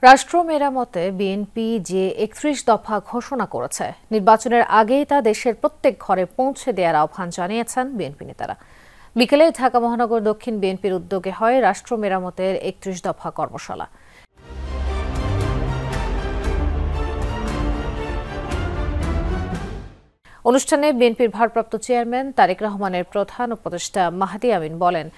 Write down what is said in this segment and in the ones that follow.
রাষ্ট্র মেরামতে বিএনপি যে ৩১ দফা ঘোষণা করেছে, নির্বাচনের আগেই তা দেশের প্রত্যেক ঘরে পৌঁছে দেওয়ার আহ্বান জানিয়েছেন বিএনপি নেতারা। বিকেলে ঢাকা মহানগর দক্ষিণ বিএনপির উদ্যোগে হয় রাষ্ট্র মেরামতের ৩১ দফা কর্মশালা। অনুষ্ঠানে বিএনপির ভারপ্রাপ্ত চেয়ারম্যান তারেক রহমানের প্রধান উপদেষ্টা মাহদি আমিন বলেন,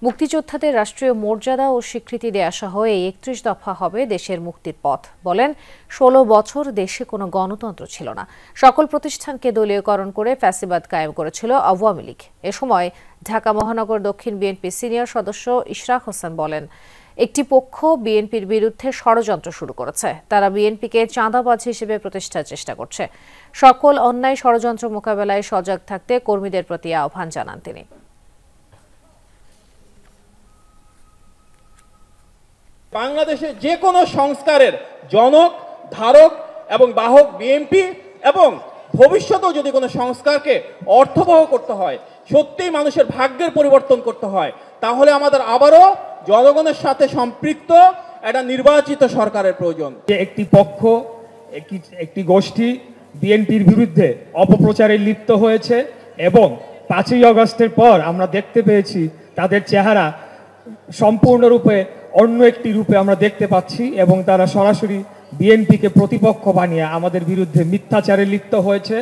মুক্তিযোদ্ধাদের রাষ্ট্রীয় মর্যাদা ও স্বীকৃতি দেয়া সহ এই ৩১ দফা হবে দেশের মুক্তির পথ। বলেন, ১৬ বছর দেশে কোনো গণতন্ত্র ছিল না, সকল প্রতিষ্ঠানকে দলীয়করণ করে ফ্যাসিবাদ কায়েম করেছিল আওয়ামী লীগ। এ সময় ঢাকা মহানগর দক্ষিণ বিএনপির সিনিয়র সদস্য ইশরাক হোসেন বলেন, একটি পক্ষ বিএনপির বিরুদ্ধে ষড়যন্ত্র শুরু করেছে, তারা বিএনপিকে চাঁদাবাজ হিসেবে প্রতিষ্ঠার চেষ্টা করছে। সকল অন্যায় ষড়যন্ত্র মোকাবেলায় সজাগ থাকতে কর্মীদের প্রতি আহ্বান জানান তিনি। বাংলাদেশে যে কোনো সংস্কারের জনক, ধারক এবং বাহক বিএনপি, এবং ভবিষ্যতেও যদি কোনো সংস্কারকে অর্থবহ করতে হয়, সত্যিই মানুষের ভাগ্যের পরিবর্তন করতে হয়, তাহলে আমাদের আবারও জনগণের সাথে সম্পৃক্ত একটা নির্বাচিত সরকারের প্রয়োজন। একটি পক্ষ, একটি গোষ্ঠী বিএনপির বিরুদ্ধে অপপ্রচারে লিপ্ত হয়েছে এবং ৫ই আগস্টের পর আমরা দেখতে পেয়েছি তাদের চেহারা সম্পূর্ণরূপে অন্য একটি রূপে আমরা দেখতে পাচ্ছি এবং তারা সরাসরি বিএনপিকে প্রতিপক্ষ বানিয়ে আমাদের বিরুদ্ধে মিথ্যাচারে লিপ্ত হয়েছে।